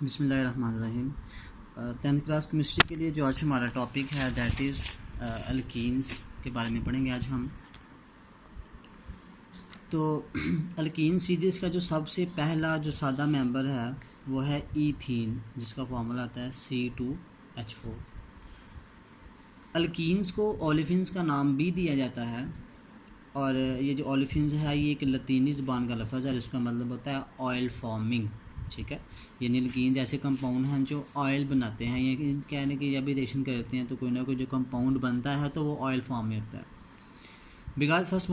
बिस्मिल्लाहिर्रहमानिर्रहीम। 10th class chemistry के लिए जो आज हमारा टॉपिक है दैट इज़ अल्कीन्स के बारे में पढ़ेंगे आज हम। तो अल्कीन सीरीज़ का जो सबसे पहला जो सादा मेंबर है वो है ईथीन, जिसका फार्मूला आता है C2H4। अल्कीन्स को ओलेफिन्स का नाम भी दिया जाता है, और ये जो ओलेफिन्स है ये एक लतीनी ज़ुबान का लफ्ज़ है जिसका मतलब होता है ऑयल फॉर्मिंग। ठीक है, यानी अल्कीन्स ऐसे कंपाउंड हैं जो ऑयल बनाते हैं, या कहने की जब भी रिएक्शन करते हैं तो कोई ना कोई जो कंपाउंड बनता है तो वो ऑयल फॉर्म में होता है। Because first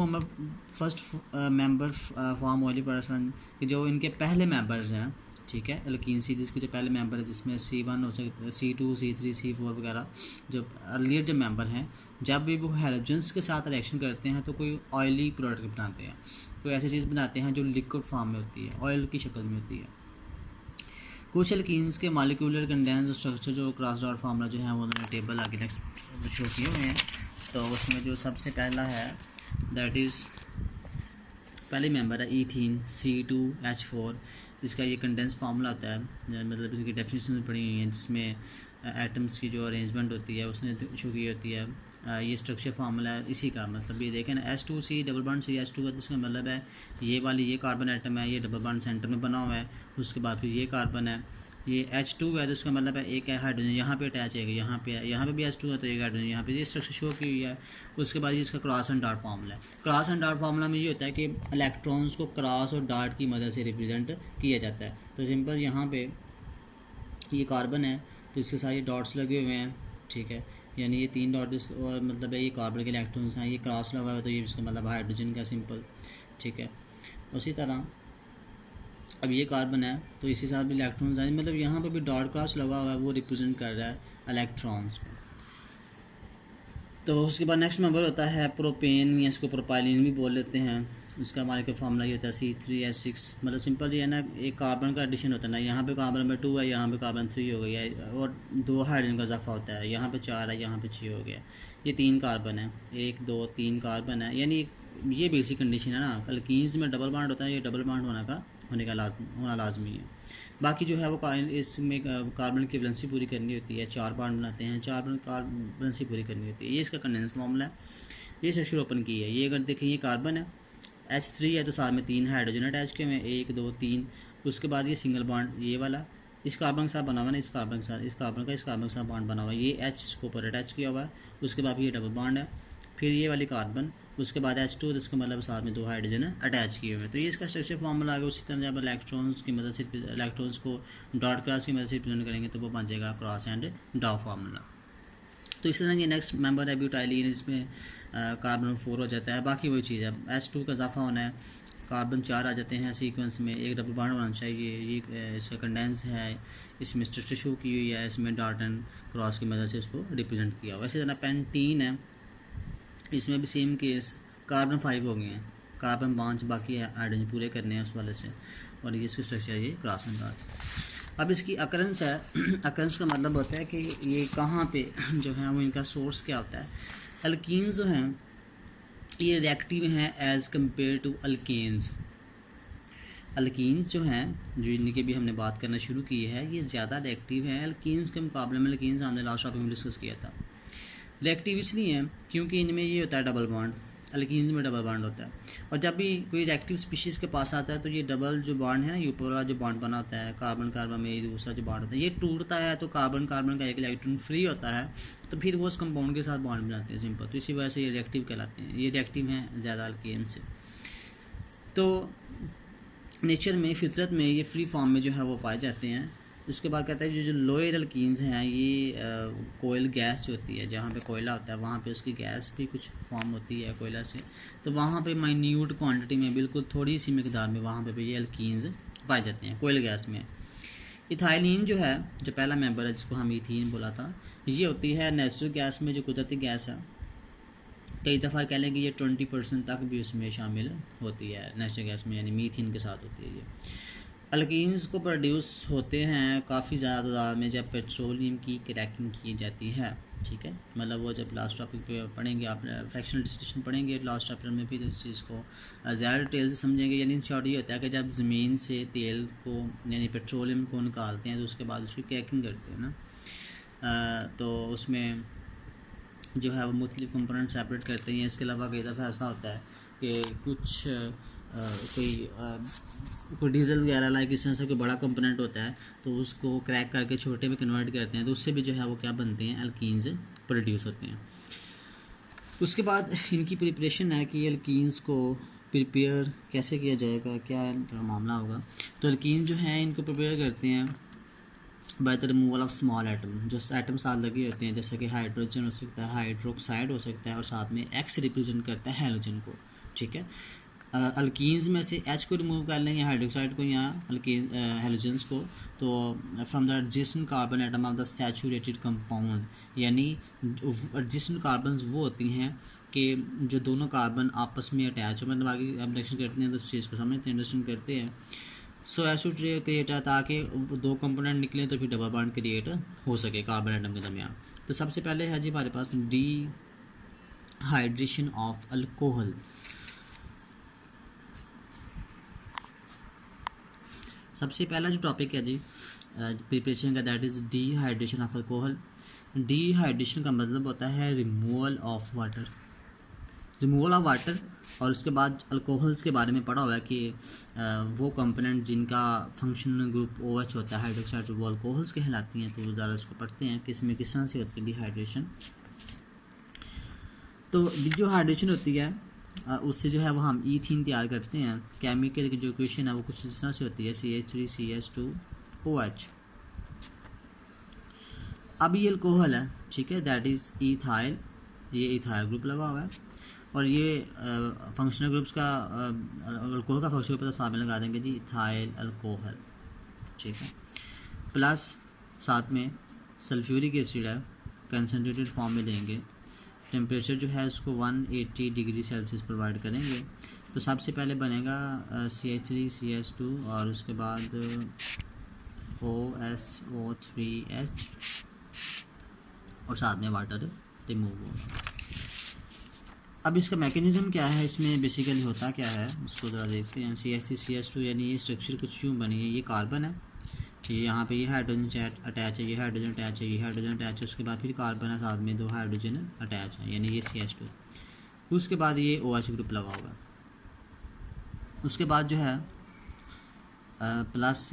member form oily person कि जो इनके पहले मेंबर्स हैं, ठीक है, अल्कीन सीरीज़ के जो पहले मेंबर है जिसमें C1 हो सकता है, C2, C3, C4 वगैरह जो अर्लियर जो मेंबर हैं, जब भी वो हैलोजेंस के साथ रिएक्शन करते हैं तो कोई ऑयली प्रोडक्ट बनाते हैं, कोई ऐसी चीज़ बनाते हैं जो लिक्विड फॉर्म में होती है, ऑयल की शक्ल में होती है। कुछ अल्कीन्स के मालिक्यूलर कंडेंस स्ट्रक्चर जो क्रॉस डॉट फार्मूला जो है वो उन्होंने टेबल आगे नेक्स्ट शो किए हुए हैं। तो उसमें जो सबसे पहला है दैट इज़ पहले मेंबर है ईथीन C2H4, जिसका ये कंडेंस फार्मूला आता है, मतलब इसकी डेफिनेशन पड़ी हुई है जिसमें एटम्स की जो अरेंजमेंट होती है उसने शो की होती है। ये स्ट्रक्चर फार्मूला है इसी का, मतलब ये देखें ना H2C डबल बॉन्ड CH2 का, जिसका मतलब है ये वाली ये कार्बन एटम है, ये डबल बॉन्ड सेंटर में बना हुआ है, उसके बाद फिर ये कार्बन है, ये H2 है तो उसका मतलब है एक है हाइड्रोजन यहाँ पे अटैच है, यहाँ पे भी H2 है तो एक हाइड्रोजन यहाँ पे, ये स्ट्रक्चर शो की हुई है। उसके बाद ये इसका क्रॉस एंड डॉट फार्मूला है। क्रॉस एंड डॉट फार्मूला में ये होता है कि इलेक्ट्रॉन्स को क्रॉस और डॉट की मदद से रिप्रेजेंट किया जाता है। तो सिंपल यहाँ पे ये कार्बन है तो इसके साथ ये डॉट्स लगे हुए हैं, ठीक है, यानी ये 3 डॉट और मतलब है ये कार्बन के इलेक्ट्रॉन्स हैं, ये क्रॉस लगा हुआ है तो ये इसका मतलब हाइड्रोजन का सिंपल, ठीक है। उसी तरह अब ये कार्बन है तो इसी साथ भी इलेक्ट्रॉन्स हैं, मतलब यहाँ पे भी डॉट क्रॉस लगा हुआ है, वो रिप्रेजेंट कर रहा है इलेक्ट्रॉन्स को। तो उसके बाद नेक्स्ट मेंबर होता है प्रोपेन, या इसको प्रोपाइलिन भी बोल लेते हैं। उसका हमारे का फार्मूला ये होता है C3H6, मतलब सिंपल ये है ना, एक कार्बन का एडिशन होता है ना, यहाँ पे कार्बन नंबर 2 है, यहाँ पे कार्बन 3 हो गया है, और 2 हाइड्रोजन का इजाफा होता है, यहाँ पे 4 है, यहाँ पे 6 हो गया। ये 3 कार्बन है, 1 2 3 कार्बन है, यानी ये बेसिक कंडीशन है ना। अल्कीन्स में डबल बॉन्ड होता है, ये डबल बॉन्ड होने का होना लाजमी है। बाकी जो है वो इसमें कार्बन की वैलेंसी पूरी करनी होती है, 4 बॉन्ड बनाते हैं, 4 वैलेंसी पूरी करनी होती है। ये इसका कंडेंस फार्मूला है, ये सेक्शन ओपन की है। ये अगर देखें ये कार्बन है, H3 है तो साथ में 3 हाइड्रोजन अटैच किए हुए हैं, 1 2 3। उसके बाद ये सिंगल बॉन्ड ये वाला इस कार्बन के साथ बना हुआ है, इस कार्बन के साथ इस कार्बन के साथ बॉन्ड बना हुआ है, ये H इसको ऊपर अटैच किया हुआ है। उसके बाद ये डबल बॉन्ड है, फिर ये वाली कार्बन, उसके बाद H2 तो इसका मतलब साथ में 2 हाइड्रोजन अटैच किए हुए हैं। तो ये इसका स्ट्रक्चर फार्मूला आ गया। उसी तरह जब इलेक्ट्रॉन्स की मदद से इलेक्ट्रॉन्स को डॉट क्रॉस की मदद से रिप्रेजेंट करेंगे तो वो बन जाएगा क्रॉस एंड डॉट फार्मूला। तो इस तरह ये नेक्स्ट मेंबर है ब्यूटाइलिन, इसमें कार्बन 4 हो जाता है। बाकी वही चीज़ है, H2 का इजाफा होना है, कार्बन 4 आ जाते हैं सीक्वेंस में, एक डबल बॉन्ड होना चाहिए। ये इसका कंडेंस है, इसमें स्ट्रक्चर शो की हुई है, इसमें डॉट एंड क्रॉस की मदद से इसको रिप्रेजेंट किया हुआ। इसी तरह पेंटीन है, इसमें भी सेम केस, कार्बन 5 हो गए हैं, कार्बन 5 बाकी है हाइड्रोजन पूरे करने हैं उस वाले से, और ये इसकी स्ट्रक्चर है, ये क्रॉस एंड डॉट। अब इसकी अकरेंस है, अकरेंस का मतलब होता है कि ये कहाँ पे जो है वो इनका सोर्स क्या होता है। अल्कीन्स जो हैं ये रिएक्टिव हैं as compare to alkanes. Alkenes जो हैं जो इनकी भी हमने बात करना शुरू की है, ये ज़्यादा रिएक्टिव हैं अल्कीन्स के मुकाबले में। अल्कीन्स हमने लास्ट टॉपिक में डिस्कस किया था। रिएक्टिव इसलिए है क्योंकि इनमें ये होता है डबल बॉन्ड, अल्कीन्स में डबल बॉन्ड होता है, और जब भी कोई रिएक्टिव स्पीशीज़ के पास आता है तो ये डबल जो बॉन्ड है ना, ये ऊपर वाला जो बॉन्ड बना होता है कार्बन कार्बन में, ये दूसरा जो बॉन्ड होता है ये टूटता है तो कार्बन कार्बन का एक इलेक्ट्रॉन फ्री होता है, तो फिर वो उस कंपाउंड के साथ बॉन्ड बनाते हैं सिंपल। तो इसी वजह से ये रिएक्टिव कहलाते हैं, ये रिएक्टिव हैं ज़्यादा अल्कीन से। तो नेचर में, फितरत में ये फ्री फॉर्म में जो है वो पाए जाते हैं। उसके बाद कहता है जो लोअर अल्कीन्स हैं ये कोयल गैस जो होती है, जहाँ पे कोयला होता है वहाँ पे उसकी गैस भी कुछ फॉर्म होती है कोयला से, तो वहाँ पे माइन्यूट क्वांटिटी में, बिल्कुल थोड़ी सी मिकदार में वहाँ पे भी ये अल्कीन्स पाए जाते हैं कोयल गैस में। इथाइलिन जो है, जो पहला मेंबर है जिसको हम इथीन बोला था, ये होती है नेचुरल गैस में, जो कुदरती गैस है। कई दफ़ा कह लें कि ये 20% तक भी उसमें शामिल होती है नेचुरल गैस में, यानी मीथेन के साथ होती है ये। अल्कीन्स को प्रोड्यूस होते हैं काफ़ी ज़्यादा तादाद में जब पेट्रोलियम की क्रैकिंग की जाती है, ठीक है। मतलब वो जब लास्ट टॉपिक पे पढ़ेंगे आप, फ्रैक्शनल डिस्टिलेशन पढ़ेंगे लास्ट चैप्टर में, फिर इस चीज़ को ज़्यादा डिटेल से समझेंगे। यानी शॉर्ट ये होता है कि जब ज़मीन से तेल को यानी पेट्रोलियम को निकालते हैं तो उसके बाद उसकी क्रैकिंग करते हैं ना, तो उसमें जो है वो मुख्तलिफ कंपोनेंट सेपरेट करते हैं। इसके अलावा कई दफ़ा ऐसा होता है कि कुछ कोई डीजल वगैरह लाइक इस तरह से कोई बड़ा कंपोनेंट होता है तो उसको क्रैक करके छोटे में कन्वर्ट करते हैं, तो उससे भी जो है वो क्या बनते हैं, अल्कीन्स प्रोड्यूस होते हैं। उसके बाद इनकी प्रिपरेशन है कि अल्कीन्स को प्रिपेयर कैसे किया जाएगा, क्या इनका मामला होगा। तो अल्कीन जो हैं इनको प्रिपेयर करते हैं by the removal of small atom, जो एटम साथ लगे होते हैं, जैसे कि हाइड्रोजन हो सकता है, हाइड्रोक्साइड हो सकता है, और साथ में एक्स रिप्रेजेंट करता है हैलोजन को, ठीक है। अल्कीन्स में से एच को रिमूव कर लें या हाइड्रोक्साइड को या अल्कीन हैलोजन्स को, तो from the adjacent carbon atom of the saturated compound, यानी एडजेसेंट कार्बन वो होती हैं कि जो दोनों कार्बन आपस में अटैच हो, मतलब आगे एब्डक्शन करते हैं तो उस चीज़ को समझते हैं, अंडरस्टैंड करते हैं। सो एस क्रिएट है ताकि दो कंपोनेंट निकलें तो फिर डबल बॉन्ड क्रिएट हो सके कार्बन एटम के दरमियान। तो सबसे पहले है जी हमारे पास डी हाइड्रेशन ऑफ अल्कोहल। सबसे पहला जो टॉपिक है जी प्रिपरेशन का, that is dehydration of alcohol. Dehydration का मतलब होता है removal of water, removal of water. और उसके बाद अल्कोहल्स के बारे में पढ़ा हुआ है कि वो कंपोनेंट जिनका फंक्शनल ग्रुप OH होता है, हाइड्रोक्साइड, वो अल्कोहल्स कहलाती हैं। तो ज़्यादा इसको पढ़ते हैं किस में किस तरह से होती है डीहाइड्रेशन। तो जो हाइड्रेशन होती है उससे जो है वो हम ईथीन तैयार करते हैं। केमिकल की जो इक्वेशन है वो कुछ इस तरह से होती है CH3CH2OH। अब ये अल्कोहल है, ठीक है, दैट इज़ इथाइल, ये इथाइल ग्रुप लगा हुआ है। और ये फंक्शनल ग्रुप्स का अल्कोहल का फंक्शनल ग्रुप तो साथ में लगा देंगे जी, इथाइल अल्कोहल, ठीक है। प्लस साथ में सल्फ्यूरिक एसिड है, कंसनट्रेटेड फॉर्म में लेंगे। टेम्परेचर जो है उसको 180 डिग्री सेल्सियस प्रोवाइड करेंगे। तो सबसे पहले बनेगा CH3CH2 और उसके बाद OSO3H और साथ में वाटर रिमूव होगा। अब इसका मैकेनिज्म क्या है, इसमें बेसिकली होता क्या है उसको ज़रा देखते हैं। CH3CH2 यानी ये स्ट्रक्चर कुछ यूँ बनी है, ये कार्बन है, ये यहाँ पे ये हाइड्रोजन अटैच है, ये हाइड्रोजन अटैच है, ये हाइड्रोजन अटैच है, उसके बाद फिर कार्बन है, साथ में दो हाइड्रोजन अटैच है, यानी ये CH2। उसके बाद ये OH ग्रुप लगा हुआ है। उसके बाद जो है प्लस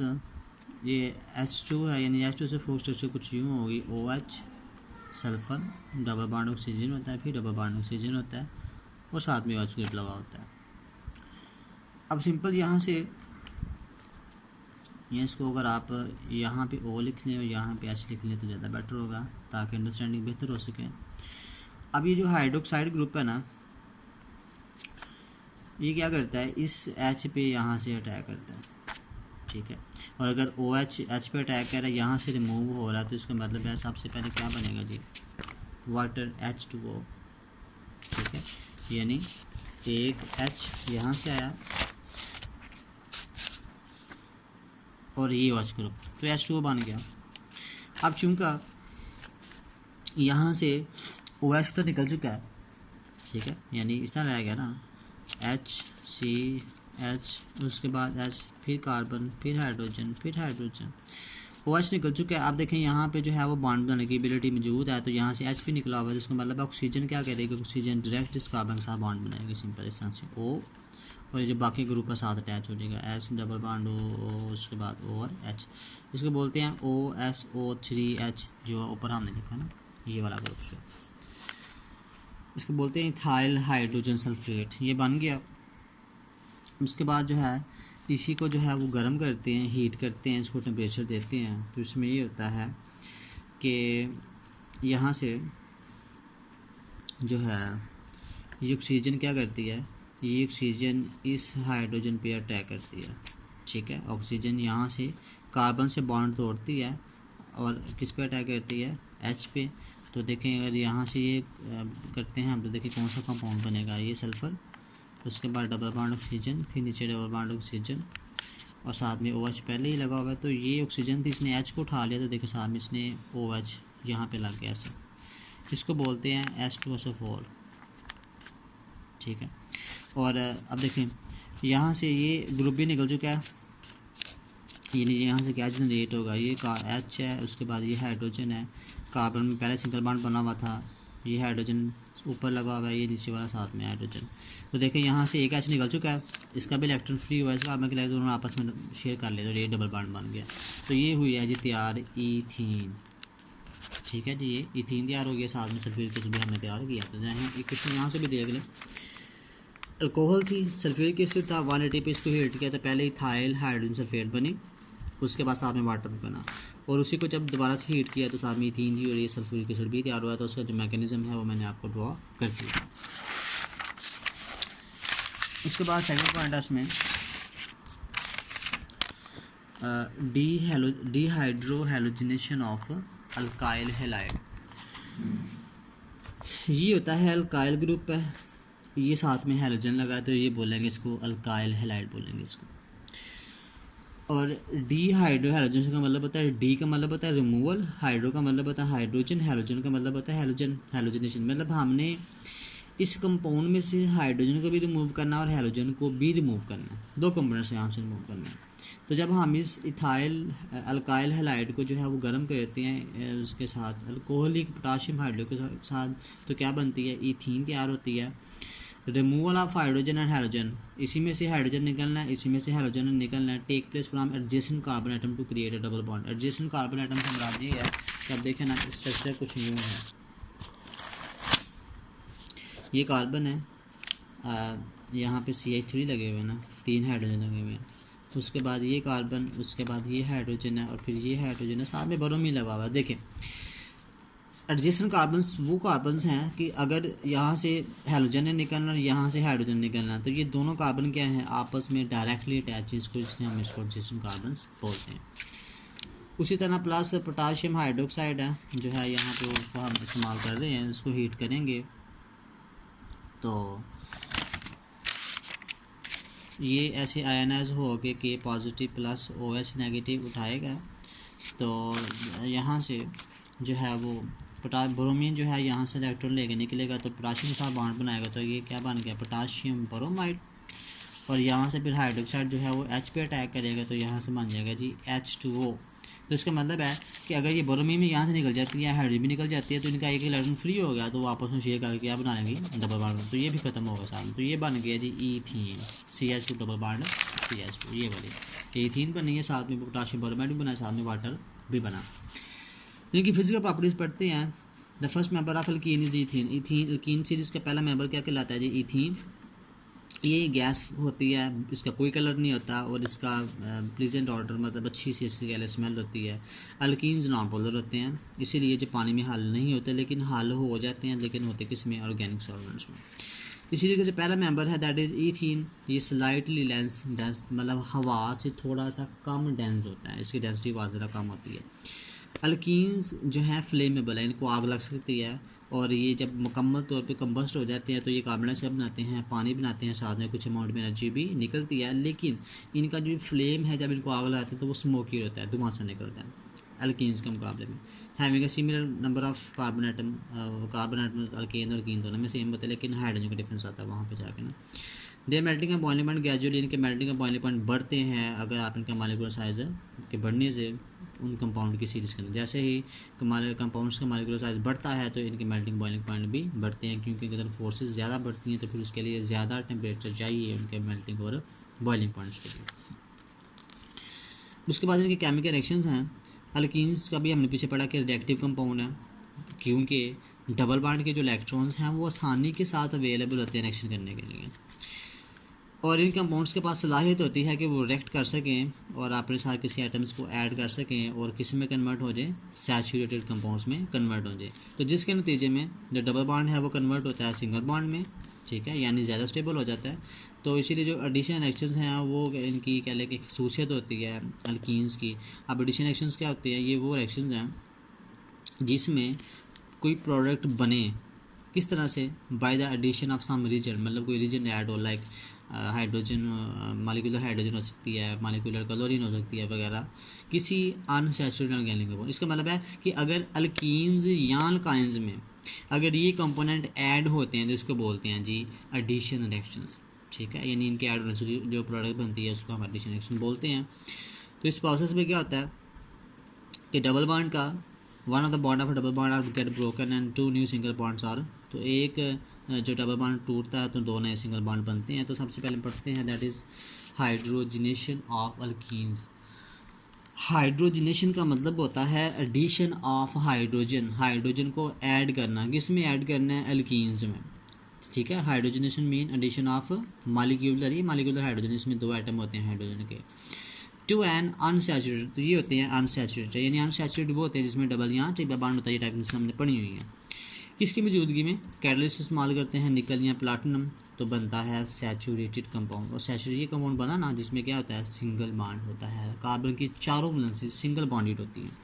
ये H2 है, यानी H2 से फोर स्ट्रक्चर कुछ यूँ होगी, OH sulphur, double bond oxygen होता है, फिर डबल बॉन्ड ऑक्सीजन होता है और साथ में OH ग्रुप लगा होता है। अब सिंपल यहाँ से ये इसको अगर आप यहाँ पे O लिख लें और यहाँ पे H लिख लें तो ज़्यादा बेटर होगा ताकि अंडरस्टैंडिंग बेहतर हो सके। अब ये जो हाइड्रोक्साइड ग्रुप है ना, ये क्या करता है, इस H पे यहाँ से अटैक करता है, ठीक है। और अगर OH H पे अटैक कर रहा है, यहाँ से रिमूव हो रहा है, तो इसका मतलब है सबसे पहले क्या बनेगा जी, वाटर H2O, ठीक है। यानी एक H यहाँ से आया और ये OH ग्रुप, तो H2O बन गया। अब चूँकि यहाँ से OH तो निकल चुका है, ठीक है, यानी इस तरह रहेगा ना, HCH, उसके बाद H, फिर कार्बन, फिर हाइड्रोजन, फिर हाइड्रोजन, OH निकल चुका है। आप देखें यहाँ पे जो है वो बॉन्ड बनाने की एबिलिटी मौजूद है, तो यहाँ से H भी निकला हुआ है, तो इसका मतलब ऑक्सीजन क्या करेगी, ऑक्सीजन डायरेक्ट इस कार्बन के साथ बॉन्ड बनाएगी, सिंपल इस तरह से O, और ये जो बाकी ग्रुप का साथ अटैच हो जाएगा, S डबल बॉन्ड O, उसके बाद O और H, इसको बोलते हैं OSO3H, जो ऊपर हमने लिखा ना ये वाला ग्रुप, से इसको बोलते हैं इथाइल हाइड्रोजन सल्फेट, ये बन गया। उसके बाद जो है इसी को जो है वो गर्म करते हैं, हीट करते हैं, इसको टेम्परेचर देते हैं, तो इसमें ये होता है कि यहाँ से जो है ये ऑक्सीजन क्या करती है, ये ऑक्सीजन इस हाइड्रोजन पे अटैक करती है, ठीक है। ऑक्सीजन यहाँ से कार्बन से बॉन्ड तोड़ती है और किस पे अटैक करती है, H पे। तो देखें अगर यहाँ से ये करते हैं हम, तो देखिए कौन सा कंपाउंड बनेगा, ये सल्फ़र, उसके बाद डबल बॉन्ड ऑक्सीजन, फिर नीचे डबल बॉन्ड ऑक्सीजन, और साथ में OH पहले ही लगा हुआ है, तो ये ऑक्सीजन थी, इसने H को उठा लिया, तो देखो साथ में इसने OH यहाँ पे लग गया ऐसे, इसको बोलते हैं H2SO4, ठीक है। और अब देखें यहाँ से ये ग्रुप भी निकल चुका है, ये यहाँ से क्या जनरेट होगा, ये H है, उसके बाद ये हाइड्रोजन है, कार्बन में पहले सिंगल बॉन्ड बना हुआ था, ये हाइड्रोजन ऊपर लगा हुआ है, ये नीचे वाला साथ में हाइड्रोजन। तो देखें यहाँ से एक H निकल चुका है, इसका भी इलेक्ट्रॉन फ्री हुआ है, इसका कार्बन के इलेक्ट्रॉन दोनों आपस में शेयर कर ले, तो ये डबल बॉन्ड बन गया। तो ये हुई है जी तैयार ईथीन, ठीक है जी, ये ईथीन तैयार हो गया, साथ में सल्फ्यूरिक एसिड भी हमने तैयार किया। तो एक क्वेश्चन यहाँ से भी देख लें, अल्कोहल थी, सल्फ्यूरिक एसिड था, 180 पे इसको हीट किया तो पहले इथाइल हाइड्रोजन सल्फेट बनी, उसके बाद साथ में वाटर भी बना, और उसी को जब दोबारा से हीट किया तो साथ में इथीन थी और ये सल्फ्यूरिक एसिड भी तैयार हुआ। तो उसका जो मैकेनिज्म है वो मैंने आपको ड्रॉ कर दिया। उसके बाद सेकंड पॉइंट है उसमें dehydro halogenation of alkyl halide. ये होता है अल्काइल ग्रुप है, ये साथ में हैलोजन लगा है, तो ये बोलेंगे इसको अल्काइल हैलाइड बोलेंगे इसको। और डीहाइड्रो हैलोजन का मतलब होता है, डी का मतलब होता है रिमूवल, हाइड्रो का मतलब होता है हाइड्रोजन, हैलोजन का मतलब होता है हैलोजन हैलोजनेशन। मतलब हमने इस कंपाउंड में से हाइड्रोजन को भी रिमूव करना और हैलोजन को भी रिमूव करना, दो कंपोनेंट्स यहाँ से रिमूव करना है। तो जब हम इस इथाइल अल्काइल हैलाइड को जो है वो गर्म कर देते हैं उसके साथ अल्कोहलिक पोटाशियम हाइड्रो के साथ, तो क्या बनती है, ईथीन तैयार होती है। Removal of hydrogen and halogen, इसी में से हाइड्रोजन निकलना है, इसी में से हैलोजन निकलना है, take place from adjacent carbon atom to create a double bond. Adjacent carbon atom से मुराद ये है कि अब देखें ना स्ट्रक्चर कुछ यूँ है, ये कार्बन है, यहाँ पे CH3 लगे हुए हैं ना, 3 हाइड्रोजन लगे हुए हैं, उसके बाद ये कार्बन, उसके बाद ये हाइड्रोजन है, और फिर ये हाइड्रोजन है, साथ में ब्रोमीन लगा हुआ है। देखें एडजेसेंट कार्बन्स वो कार्बन्स हैं कि अगर यहाँ से हैलोजन ने निकलना और यहाँ से हाइड्रोजन निकलना, तो ये दोनों कार्बन क्या हैं, आपस में डायरेक्टली अटैच, इसको इसलिए हम इसको एडजेसेंट कार्बन्स बोलते हैं। उसी तरह प्लस पोटाशियम हाइड्रोक्साइड है जो है यहाँ पे, उसको हम इस्तेमाल कर रहे हैं, इसको हीट करेंगे तो ये ऐसे आयनाइज हो के K positive plus OH negative उठाएगा, तो यहाँ से जो है वो ब्रोमीन जो है यहाँ से इलेक्ट्रॉन लेके निकलेगा, तो पोटाशियम के साथ बॉन्ड बनाएगा, तो ये क्या बन गया, पोटाशियम ब्रोमाइड। और यहाँ से फिर हाइड्रोक्साइड जो है वो H पे अटैक करेगा, तो यहाँ से बन जाएगा जी H2O। तो इसका मतलब है कि अगर ये ब्रोमीन में यहाँ से निकल जाती है, हाइड्रोजन भी निकल जाती है, तो इनका एक इलेक्ट्रॉन फ्री हो गया, तो वो आपस में शेयर करके क्या बना लेंगे, डबल बॉन्ड, तो ये भी खत्म होगा साथ में। तो ये बन गया जी ethene, CH2 double bond CH2, ये वाली ईथीन बनी है, साथ में पोटाशियम ब्रोमाइड भी बना, साथ में वाटर भी बना। इनकी फिजिकल प्रॉपर्टीज पढ़ते हैं। The first member of alkene is ethene. Ethene alkyne series का पहला मेंबर क्या कहलाता है जी, ईथीन। ये गैस होती है, इसका कोई कलर नहीं होता, और इसका प्लीजेंट ऑर्डर मतलब अच्छी सी इसकी गैस स्मेल होती है। अल्कीन्स नॉन पोलर होते हैं, इसीलिए जो पानी में हल नहीं होते, लेकिन हल हो जाते हैं, लेकिन होते किस में, ऑर्गेनिक सॉल्वेंट्स में। इसी तरीके से पहला मेंबर है दैट इज़ ईथीन। ये स्लाइटली डेंस मतलब हवा से थोड़ा सा कम डेंस होता है, इसकी डेंसिटी बहुत ज़्यादा कम होती है। अल्कीन्स जो हैं फ्लेमेबल है, इनको आग लग सकती है, और ये जब मुकम्मल तौर पे कंबस्ट हो जाते हैं तो ये कार्बन डाइऑक्साइड बनाते हैं, पानी बनाते हैं, साथ में कुछ अमाउंट में एनर्जी भी निकलती है, लेकिन इनका जो फ्लेम है जब इनको आग लगाते हैं तो वो स्मोकी होता है, धुआं सा निकलता है अल्कीन्स के मुकाबले में। Having a similar number of carbon atom alkane और कीन दोनों में सेम होता है, लेकिन हाइड्रोजन का डिफरेंस आता है वहाँ पे जाके ना। दे मेल्टिंग का बॉइलिंग पॉइंट ग्रेजुअली, इनके मेल्टिंग का बॉइलिंग पॉइंट बढ़ते हैं अगर आप इनका मॉलिक्यूलर साइज के बढ़ने से उन कंपाउंड की सीरीज़ के अंदर, जैसे ही कंपाउंड्स का मॉलिक्यूलर साइज बढ़ता है तो इनके मेल्टिंग बॉइलिंग पॉइंट भी बढ़ते हैं, क्योंकि अगर फोर्सेस ज़्यादा बढ़ती हैं तो फिर उसके लिए ज़्यादा टेम्परेचर चाहिए उनके मेल्टिंग और बॉइलिंग पॉइंट्स के लिए। उसके बाद इनके केमिकल रिएक्शंस हैं। अल्कीन्स का भी हमने पीछे पढ़ा कि रिएक्टिव कंपाउंड है, क्योंकि डबल बॉन्ड के जो इलेक्ट्रॉन्स हैं वो आसानी के साथ अवेलेबल होते हैं रिएक्शन करने के लिए, और इन कंपाउंड्स के पास सलाहियत होती है कि वो रिएक्ट कर सकें और अपने साथ किसी आइटम्स को ऐड कर सकें और किसी में कन्वर्ट हो जाए, सैचुरेटेड कंपाउंड्स में कन्वर्ट हो जाए। तो जिसके नतीजे में जो डबल बॉन्ड है वो कन्वर्ट होता है सिंगल बॉन्ड में, ठीक है, यानी ज़्यादा स्टेबल हो जाता है। तो इसीलिए जो एडिशन रिएक्शंस हैं वो इनकी कह लें कि खसूसियत होती है अल्कीन्स की। अब एडिशन रिएक्शंस क्या होते हैं, ये वो रिएक्शंस हैं जिसमें कोई प्रोडक्ट बने, किस तरह से, by the addition of some reagent, मतलब कोई रीजन ऐड हो, लाइक हाइड्रोजन, मालिकुलर हाइड्रोजन हो सकती है, मालिकुलर क्लोरीन हो सकती है वगैरह, किसी अनसैचुरेटेड ऑर्गेनिक कंपाउंड। इसका मतलब है कि अगर अल्कीन्स या अल्काइंस में अगर ये कंपोनेंट ऐड होते हैं तो इसको बोलते हैं जी एडिशन रिएक्शंस, ठीक है, यानी इनके ऐड होने से जो प्रोडक्ट बनती है उसको हम एडिशन रिएक्शन बोलते हैं। तो इस प्रोसेस में क्या होता है कि डबल बॉन्ड का one of the bond of double bond are get broken and two new single bonds are, तो एक जो डबल बॉन्ड टूटता है तो दो नए सिंगल बॉन्ड बनते हैं। तो सबसे पहले पढ़ते हैं that is hydrogenation of alkenes. Hydrogenation का मतलब होता है एडिशन ऑफ हाइड्रोजन, हाइड्रोजन को ऐड करना, किस में ऐड करना है, अल्कीन्स में, ठीक है। Hydrogenation mean addition of molecular, ये मालिक्यूलर हाइड्रोजन, इसमें दो आइटम होते हैं हाइड्रोजन के, टू एन अनसैचुरेटेड, तो ये होते हैं अनसैचुरेटेड, यानी अनसैचुरेटेड वो होते हैं जिसमें डबल या ट्रिपल बॉन्ड होता है, ये टाइप जिसमें हमने पढ़ी हुई है। किसकी मौजूदगी में कैटलिस्ट इस्तेमाल करते हैं, निकल या प्लाटिनम, तो बनता है सैचुरेटेड कंपाउंड। और सैचुरेटेड कंपाउंड बना ना जिसमें क्या होता है, सिंगल बॉन्ड होता है, कार्बन की चारों वैलेंसीज सिंगल बॉन्डेड होती हैं।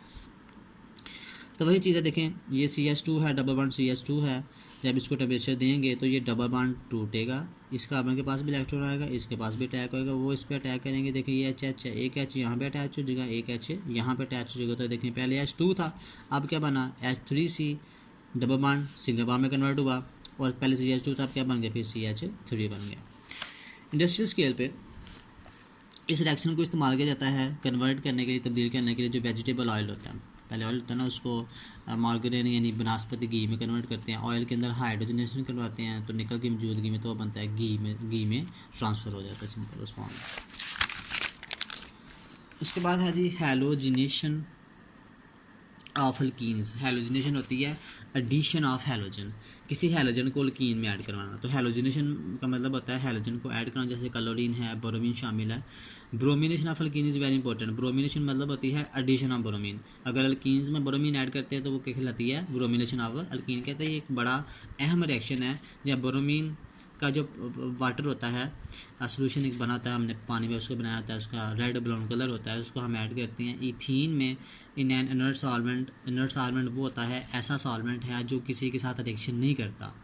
तो वही चीज़ें देखें, ये CH2 है, डबल बॉन्ड CH2 है, जब इसको टेम्परेचर देंगे तो ये डबल बॉन्ड टूटेगा, इस कार्बन के पास भी इलेक्ट्रॉन आएगा, इसके पास भी अटैक होएगा, वो इस पर अटैक करेंगे। देखिए ये H है, एक H यहाँ पे अटैच हो जाएगा, एक H यहाँ पे अटैच हो जाएगा। तो देखिए पहले H2 था, अब क्या बना H3C, double bond single bond में कन्वर्ट हुआ, और पहले CH2 था, अब क्या बन गया, फिर CH3 बन गया। इंडस्ट्रियल स्केल पे इस रिएक्शन को इस्तेमाल किया जाता है कन्वर्ट करने के लिए, तब्दील करने के लिए जो वेजिटेबल ऑयल होता है, पहले ऑयल होता है ना, उसको मार्गरीन यानी बनास्पति घी में कन्वर्ट करते हैं, ऑयल के अंदर हाइड्रोजनेशन करवाते हैं, तो निकल की मौजूदगी में तो बनता है घी में ट्रांसफ़र हो जाता है, सिंपल उस फॉर्म में। उसके बाद है जी हैलोजिनेशन ऑफ अल्कीन्स। हैलोजिनेशन होती है एडिशन ऑफ हैलोजन, किसी हैलोजन को अल्कीन में ऐड करवाना। तो हैलोजिनेशन का मतलब होता है हैलोजन को ऐड करना, जैसे क्लोरीन है, ब्रोमीन शामिल है। Bromination of alkyne is very important. Bromination मतलब होती है एडिशन ऑफ ब्रोमीन, अगर अल्कीन्स में ब्रोमीन ऐड करते हैं तो वो क्या कहलाती है, ब्रोमिनेशन ऑफ अल्कीन। कहते हैं ये एक बड़ा अहम रिएक्शन है जब ब्रोमीन का जो वाटर होता है, सोल्यूशन एक बनाता है हमने पानी में, उसको बनाया होता है, उसका रेड ब्राउन कलर होता है, उसको हम ऐड करते हैं इथीन में in an inert solvent. Inert solvent वो होता है ऐसा सॉल्वेंट है जो किसी के साथ रिएक्शन नहीं करता,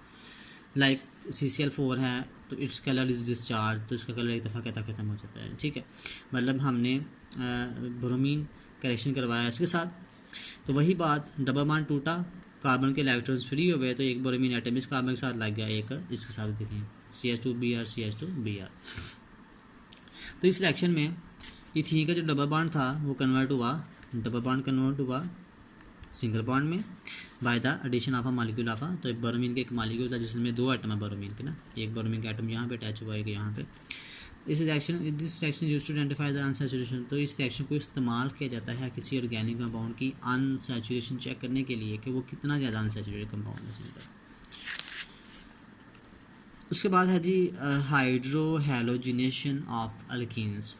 लाइक CCl4 है तो इट्स कलर इज़ डिस्चार्ज, तो इसका कलर एक दफ़ा कहता ख़त्म हो जाता है, ठीक है। मतलब हमने ब्रोमीन का रिएक्शन करवाया इसके साथ, तो वही बात, डबल बॉन्ड टूटा, कार्बन के इलेक्ट्रॉन्स फ्री हो गए, तो एक ब्रोमीन एटम इस कार्बन के साथ लग गया, एक इसके साथ देखें CH2Br CH2Br। तो इस रिएक्शन में इथीन का जो डबल बॉन्ड था वो कन्वर्ट हुआ, डबल बॉन्ड कन्वर्ट हुआ सिंगल बॉन्ड में by the addition of a molecule of तो एक ब्रोमीन के एक मॉलिक्यूल था जिसमें दो एटम है ब्रोमीन के ना, एक ब्रोमीन का एटम यहाँ पे अटैच हुआ है यहाँ पे। This reaction used to identify the unsaturation. तो इस रिएक्शन को इस्तेमाल किया जाता है किसी ऑर्गेनिक कंपाउंड की अनसैचुरेशन चेक करने के लिए कि वो कितना ज़्यादा अनसैचुरेटेड कंपाउंड है। उसके बाद है जी हाइड्रो हैलोजिनेशन ऑफ अल्कीन्स।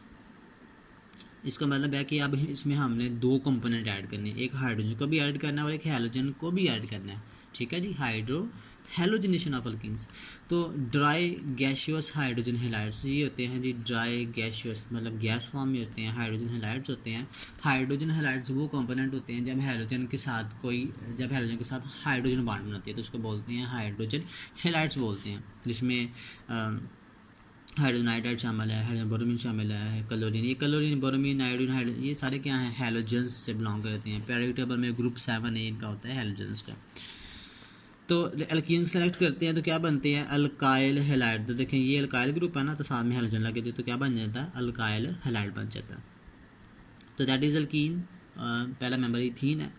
इसका मतलब है कि अब इसमें हमने दो कंपोनेंट ऐड करने हैं, एक हाइड्रोजन को भी ऐड करना है और एक हैलोजन को भी ऐड करना है, ठीक है जी। Hydrohalogenation of alkenes. तो ड्राई गैशियस हाइड्रोजन हैलाइड्स ये होते हैं जी, ड्राई गैशियस मतलब गैस फॉर्म में होते हैं, हाइड्रोजन हैलाइड्स होते हैं। हाइड्रोजन हैलाइड्स वो कंपोनेंट होते हैं जब हैलोजन के साथ हाइड्रोजन बॉन्ड बनाती है तो उसको बोलते हैं हाइड्रोजन हैलाइड्स बोलते हैं, जिसमें हाइड्रोजन आयोडाइड शामिल है, हाइड्रोजन ब्रोमीन शामिल है, क्लोरीन, ये क्लोरीन ब्रोमीन आयोडीन हाइड्रोजन ये सारे क्या हैं, हैलोजेंस से बिलोंग करते हैं। पीरियोडिक टेबल में ग्रुप 7 इनका होता है हैलोजेंस का। तो अल्कीन सेलेक्ट करते हैं तो क्या बनते हैं, अल्काइल हैलाइड। तो देखें ये अल्काइल ग्रुप है ना, तो साथ में हैलोजन लगे थे तो क्या बन जाता है, अल्काइल हैलाइड बन जाता है। तो दैट इज़ अल्कीन। पहला मेंबर इथीन है,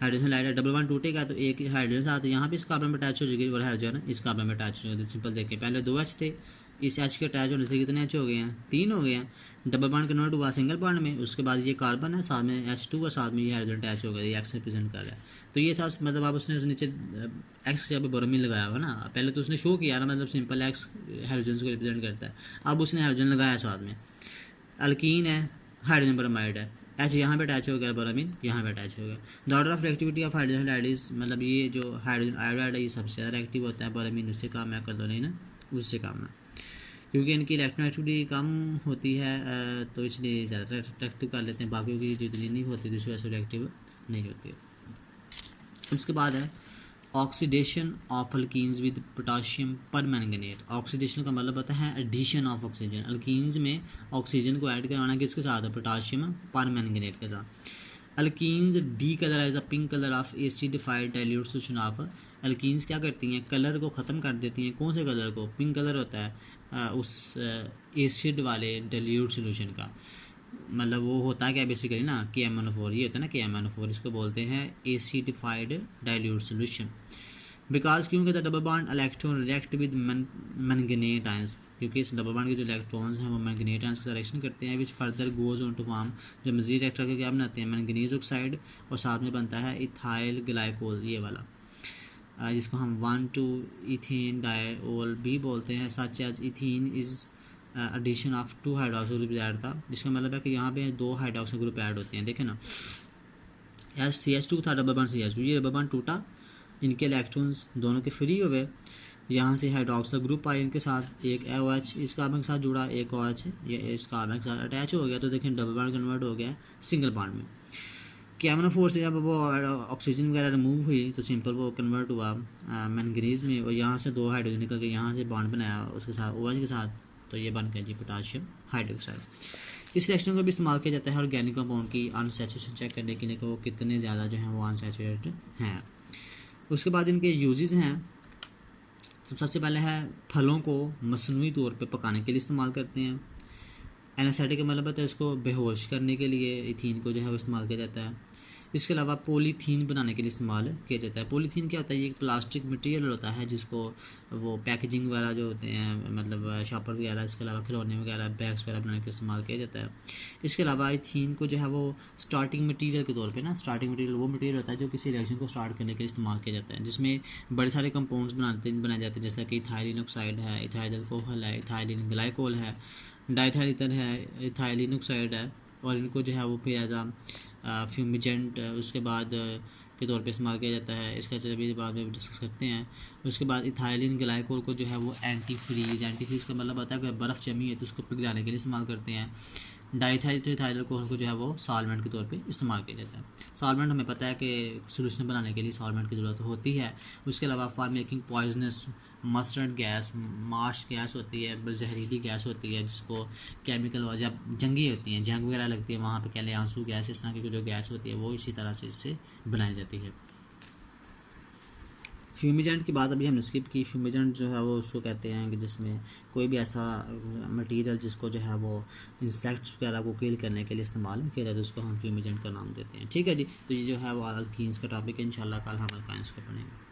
हाइड्रोजन हैलाइड डबल बॉन्ड टूटेगा तो एक हाइड्रोजन साथ यहाँ पे इस कार्बन में अटैच हो जाएगी और हाइड्रोजन इस कार्बन में अटैच हो जाएगा। सिंपल देखें पहले 2 H थे, इस H के अटैच होने से कितने H हो गए हैं, 3 हो गए हैं। डबल बॉन्ड कन्वर्ट हुआ सिंगल बॉन्ड में, उसके बाद ये कार्बन है साथ में H2 और साथ में ये हाइड्रोजन अटैच हो गया, ये X रिप्रेजेंट कर रहा है। तो ये था मतलब आप उसने नीचे X के जगह ब्रोमीन लगाया हुआ ना, पहले तो उसने शो किया ना, मतलब सिंपल X हाइड्रोजन को रिप्रेजेंट करता है, अब उसने हाइड्रोजन लगाया साथ में। अल्कीन है, हाइड्रोजन ब्रोमाइड है, H यहाँ पे अटैच हो गया, ब्रोमीन यहाँ पे अटैच हो गया। The order of reactivity of hydrogen halide मतलब ये जो हाइड्रोजन आयोडाइड है ये सबसे ज़्यादा रिएक्टिव होता है, ब्रोमीन उससे कम है, क्लोरीन उससे कम है, क्योंकि इनकी इलेक्ट्रॉन एक्टिविटी कम होती है तो इसलिए ज़्यादा रिएक्टिव कर लेते हैं, बाकी की जो इतनी नहीं होती दूसरी वजह से रिएक्टिव नहीं होती। उसके बाद है oxidation of alkenes with potassium पर मैंगनेट। ऑक्सीडेशन का मतलब होता है एडिशन ऑफ ऑक्सीजन। अल्कीन्स में ऑक्सीजन को ऐड करवाना किसके साथ है, पोटाशियम पर मैंगनेट के साथ। Alkenes D colourise a pink colour of acidified dilute solution of. Alkenes क्या करती हैं, कलर को ख़त्म कर देती हैं। कौन से कलर को, पिंक कलर होता है उस एसिड वाले डाइल्यूट सोल्यूशन का। मतलब वो होता है क्या बेसिकली ना, KMnO4, ये होता है ना KMnO4, इसको बोलते हैं एसिडिफाइड डाइल्यूट सोल्यूशन। बिकॉज क्योंकि the double bond electron react with manganate ions, क्योंकि इस डबल बॉन्ड के जो इलेक्ट्रॉन्स हैं वो मैंगनेट आयंस का रिएक्शन करते हैं, which further goes on to form, जो मजीद रिएक्टर के क्या बनाते हैं, मैंगनीज ऑक्साइड, और साथ में बनता है इथाइल ग्लाइकोल, ये वाला जिसको हम 1,2 इथेन डायोल भी बोलते हैं। Such as ethene is addition of 2 hydroxy group add था, जिसका मतलब है कि यहाँ पे 2 हाइड्रोक्सी ग्रुप ऐड होते हैं। देखें ना, CH2 था, डबल बॉन्ड CH2, ये डबल बॉन्ड टूटा, इनके इलेक्ट्रॉन्स दोनों के फ्री हुए, यहाँ से हाइड्रोक्साइड ग्रुप आए इनके साथ, एक OH इस कार्बन के साथ जुड़ा, एक OH ये इस कार्बन के साथ अटैच हो गया, तो देखें डबल बॉन्ड कन्वर्ट हो गया सिंगल बॉन्ड में। KMnO4 से जब वो ऑक्सीजन वगैरह रिमूव हुई तो सिंपल वो कन्वर्ट हुआ मैंगनीज में, और यहाँ से 2 हाइड्रोजन निकल के यहाँ से बॉन्ड बनाया उसके साथ OH के साथ, तो ये बन गया जी पोटाशियम हाइड्रोक्साइड। इस रिएक्शन को भी इस्तेमाल किया जाता है ऑर्गेनिक कंपाउंड की अनसैचुरेशन चेक करने के लिए कि वो कितने ज़्यादा जो हैं वो अनसैचुरेटेड हैं। उसके बाद इनके यूजेस हैं, तो सबसे पहले है फलों को मसनूई तौर पे पकाने के लिए इस्तेमाल करते हैं। एनेस्थेटिक का मतलब है इसको बेहोश करने के लिए इथीन को जो है वो इस्तेमाल किया जाता है। इसके अलावा पॉलीथीन बनाने के लिए इस्तेमाल किया जाता है। पॉलीथीन क्या होता है, ये एक प्लास्टिक मटेरियल होता है जिसको वो पैकेजिंग वगैरह जो होते हैं, मतलब शॉपर वगैरह, इसके अलावा खिलौने वगैरह, बैग्स वगैरह बनाने के लिए इस्तेमाल किया जाता है। इसके अलावा इथीन को जो है वो स्टार्टिंग मटेरियल के तौर पे ना, स्टार्टिंग मटेरियल वो मटेरियल होता है जो किसी रिएक्शन को स्टार्ट करने के लिए इस्तेमाल किया जाता है, जिसमें बड़े सारे कंपाउंड्स बनाए जाते हैं, जैसे कि इथाइलिन ऑक्साइड है, इथाइल अल्कोहल है, इथाइलिन ग्लाइकोल है, डाइथाइल ईथर है, इथाइलिन ऑक्साइड है, और इनको जो है वो फिर एज फ्यूमिजेंट उसके बाद के तौर पे इस्तेमाल किया जाता है। इसका चलिए बाद में डिस्कस करते हैं। उसके बाद इथाइलिन ग्लाइकोल को जो है वो एंटी फ्रीज का मतलब होता है कि बर्फ़ जमी है तो उसको पिघलाने के लिए इस्तेमाल करते हैं। डाइथाइल अल्कोहल को जो है वो सॉल्वेंट के तौर पे इस्तेमाल किया जाता है। सॉल्वेंट हमें पता है कि सोल्यूशन बनाने के लिए सॉल्वेंट की ज़रूरत होती है। उसके अलावा for making poisonous mustard gas, Marsh gas होती है, जहरीली गैस होती है, जिसको केमिकल और जब जंगी होती हैं, जंग वगैरह लगती है, वहाँ पे कहले आंसू गैस, इस तरह की जो गैस होती है वो इसी तरह से इससे बनाई जाती है। फ्यूमिजेंट की बात अभी हमने स्किप की। फ्यूमिजेंट जो है वो उसको कहते हैं कि जिसमें कोई भी ऐसा मटेरियल जिसको जो है वो इंसेक्ट्स वगैरह को किल करने के लिए इस्तेमाल किया जाता है, उसको हम फ्यूमिजेंट का नाम देते हैं। ठीक है जी, तो ये जो है वो अल्कीन्स का टॉपिक है, इंशाल्लाह कल हम अल्काइंस को पढ़ेंगे।